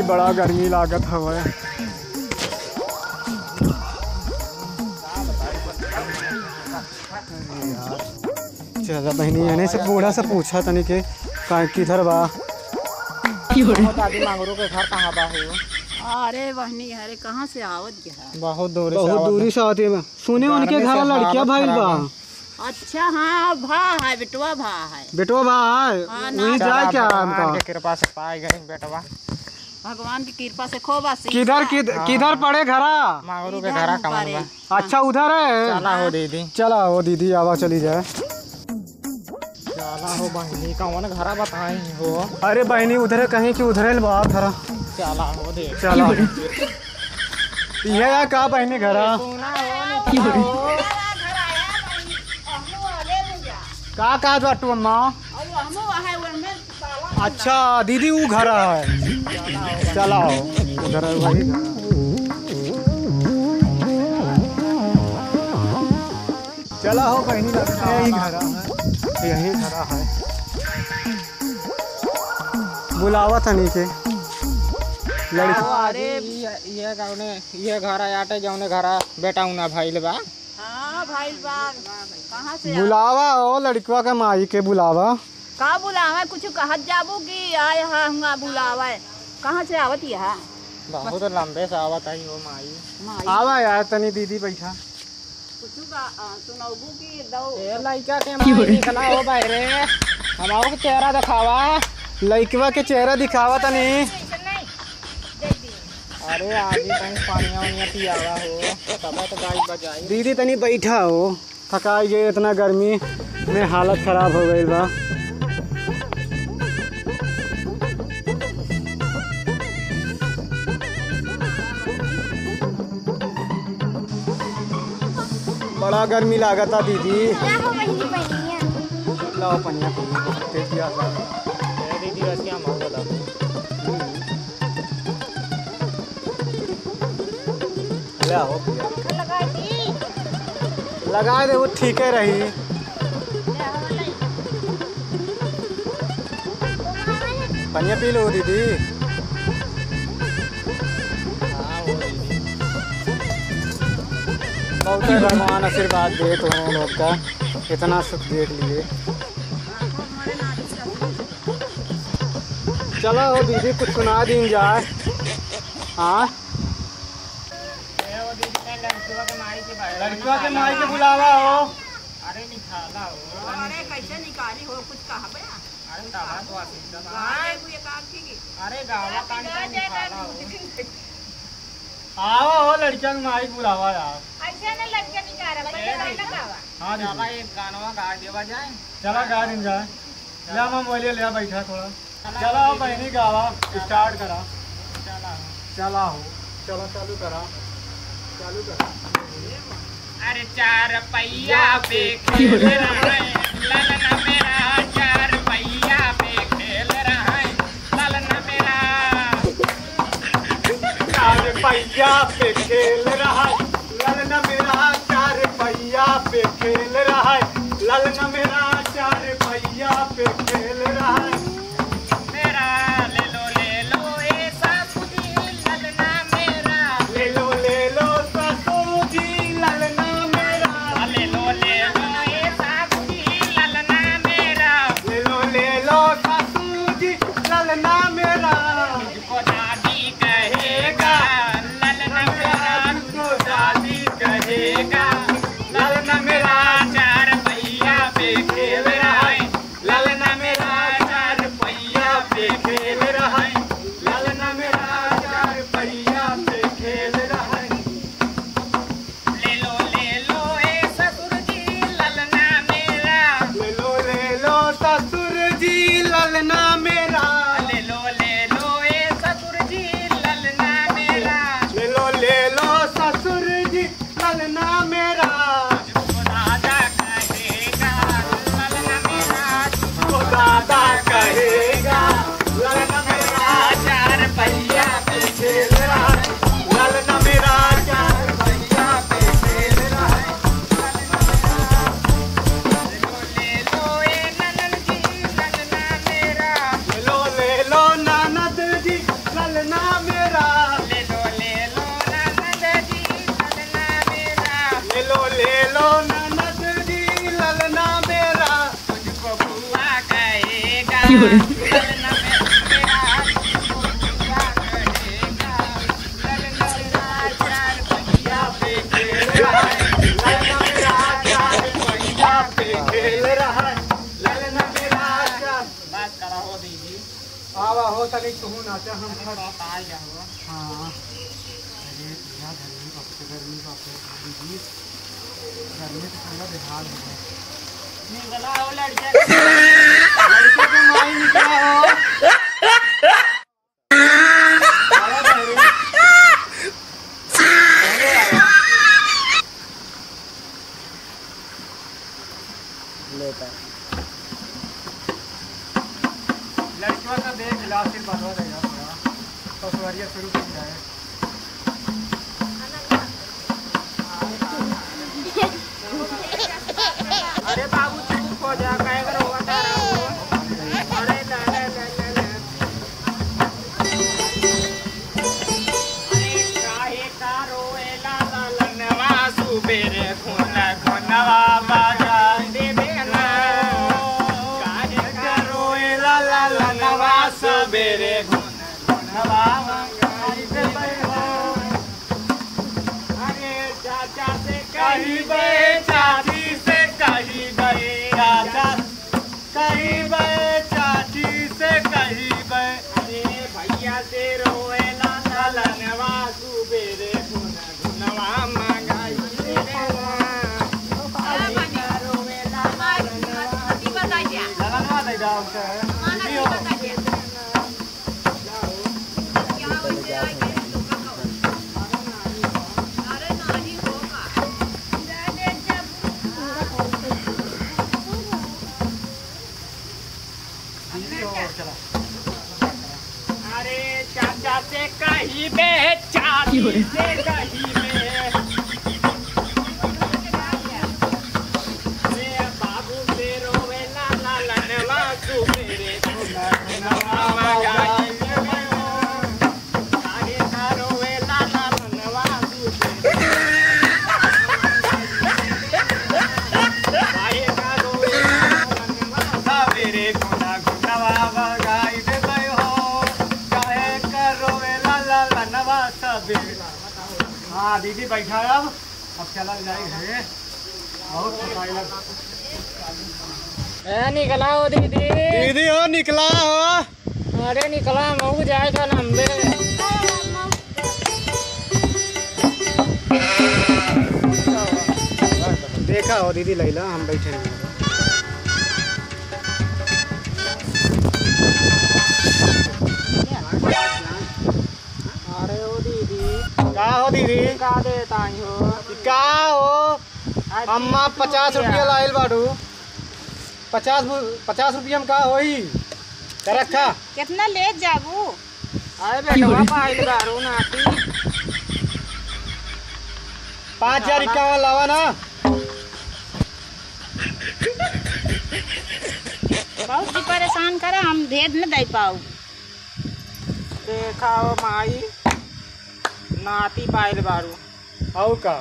बड़ा गर्मी लागत हवे। चला बहनी एने से बूढ़ा से पूछा तनी के किधर बा। दादी मांगरो के घर कहाँ बा हो? अरे बहनी अरे कहाँ से आवत गया? बहुत दूरी से आती है। सुने उनके घर लड़किया भाई बा। अच्छा हाँ भा है बेटवा भा है। बेटवा भा है वहीं जाए क्या हमका? कृपा से पाए गए बेटवा। भगवान की कृपा से खूब आशीष। किधर पड़े घरा? मांगरो के घर कहाँ बा? अच्छा उधर है। चला हो दीदी। चला हो दीदी आवा चली जाए। चला हो बहनी कौन घरा बताई हो? अरे बहनी उधर कहीं कि उधर बा घरा। चला हो दे। चला ये का बहनी घरा का कहा बाटू अम्मा? अच्छा दीदी वो घर है। चला हो उधर वही चला हो बहनी यही घर है। यही घर है। बुलावा था नीचे लड़की। अरे ये घर आटे जौने घर बेटा उना भाईल बा। हाँ भाई बा कहाँ से? बुलावा हो लड़कवा का माई के बुलावा। का बुलावा कुछ कहत जाबू कि आए हाँ हुआ बुलावा कहाँ से आवत है? बहुत लंबे से आवत आई हो माई। आवा यार तनी दीदी बैठा। कुछ सुनोगू कि दो ए लइका के माई निकला हो बाहरे। हमारो के चेहरा दिखावा। लड़कवा के चेहरा दिखावा तनी। अरे आगे कहीं पानिया वानिया पियावा हो तब तो गाय बजाई। दीदी तनी बैठा हो थकाई गई इतना गर्मी में हालत खराब हो गई बा। बड़ा गर्मी लागता दीदी। लाओ पनिया दीदी वैसे हम हो बता लगा दे वो ठीक है रही। पनिया पी लो दीदी। बहुत भगवान आशीर्वाद दे तो हम लोग का इतना सुख देख लिए। चलो हो दीदी कुछ सुना दी जाए। हाँ लड़कियों के माई के बुलावा हो। अरे निकाला हो। अरे कैसे निकाली हो कुछ कहा बया? अरे तावा तो आशीष ये काम की। अरे गावा कान का निकाला हो। आओ हो लड़कियों के माई बुलावा यार। ऐसे ना लड़के निकाला भाई लगावा। हाँ चला एक गानवा गा देवा जाए। चला गा दिन जाए। ले मैं बोलिए ले बैठा थोड़ा। चला बहनी गावा स्टार्ट करा। चला हो चलो चालू करा। चालू करा। अरे 4 पहिया पे खेल रहे ललना मेरा 4 पहिया पे खेल रहे ललना मेरा 4 पहिया पे खेल रहा है ललना मेरा 4 पहिया पे खेल रहा है ललना मेरा 4 पहिया पे खेल रहा है। मेरा ले लो ए सासुजी ललना मेरा ले लो सासुजी ललना मेरा। ले लो ए सासुजी ललना मेरा ले लो सासुजी ललना मेरा। मुझको दादी कहेगा ललना मेरा। आवा हो तनी कहूँ नाचा हम हाँ गर्मी का दीदी गर्मी तो ठंडा बेहाल हो गया निकला हो लड़के के माई निकला हो लेता लड़कियों का देख गिलास फिर बनवा देगा तो सवारियाँ शुरू कर जाए अरे बाबू चुप हो जा काय करो बता रहा हूँ अरे ले ले ले ले ले अरे काहे का रोएला ललनवा सुबेरे खोना खोनवा बाजा दे बेना काहे का रोएला ललनवा सुबेरे खोना खोनवा मंगाई दे बेना अरे चाचा से कही बे चाची से कही बे चाचा कही बे चाची से कही बे अरे भैया से रोएला ललनवा सुबेरे गुना गुनवा मंगाई दे ललनवा दे जाओ अरे चाचा से कही बे चाची से कही बे बाबू से रोवेला ललनवा सुबेरे गुना गुनवा मंगाई दे आगे का रोवेला ललनवा सुबेरे आगे का रोवेला ललनवा सुबेरे गुना गुनवा मंगाई दे हाँ दीदी बैठा अब चला जाए घरे बहुत सफाई लग निकला हो दीदी दीदी हो निकला हो अरे निकला मऊ जाएगा लंबे देखा हो दीदी लैला हम बैठे हैं अरे ओ दीदी का हो दीदी का देता हो का हो अम्मा 50 रुपया लाइल बाड़ू 50 रुपया में का होई रखा कितना ले जाबू अरे बेटवा पाइल गारू नाती 5000 इक्यावन लावा ना बहुत ही परेशान करे हम भेज न दे पाऊ देखा हो माई नाती पाइल बारू आओ का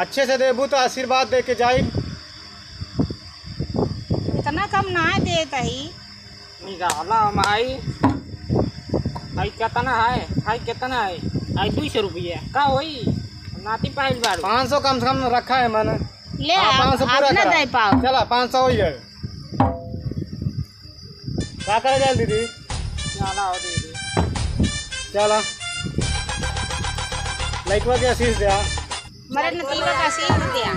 अच्छे से देबू तो आशीर्वाद दे के जाई इतना कम ना देता ही निकाला माई आई कितना है आई कितना है आई 200 रुपया का होई नाती पाइल बारू 500 कम से कम रखा है मैंने ले हाँ, 500 पूरा न करा। दे पाऊ चला 500 हो गया क्या करे जाए दीदी चला हो दीदी चला लाइटवा के आशीष दे मरे नतीबा का सीख दिया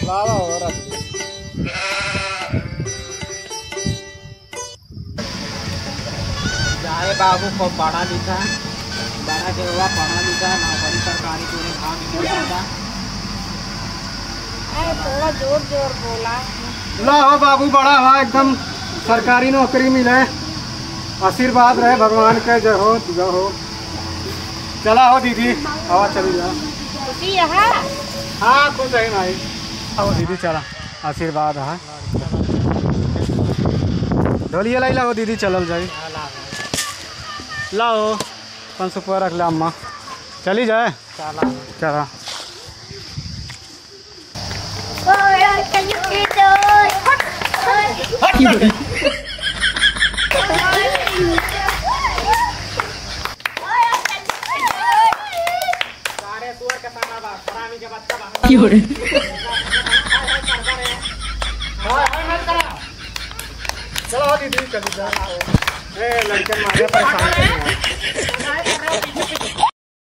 लावा हो रख जाए बाबू को पढ़ा लिखा बड़ा जगह पढ़ा लिखा नौकरी सरकारी पूरे भाग मिल जाता अरे थोड़ा जोर जोर बोला ला हो बाबू बड़ा हुआ एकदम सरकारी नौकरी मिले आशीर्वाद रहे भगवान के जय हो चला हो दीदी हवा चली जा खुशी है हाँ खुश है भाई आओ दीदी चला आशीर्वाद है ढोलिए लाई ला हो दीदी चलल जाए लाओ 500 रुपया रख ले अम्मा चली जाए चला चला सारे सुअर के सारा बा हरामी के बच्चा बा चलो दीदी चलो ए लड़के मारे परेशान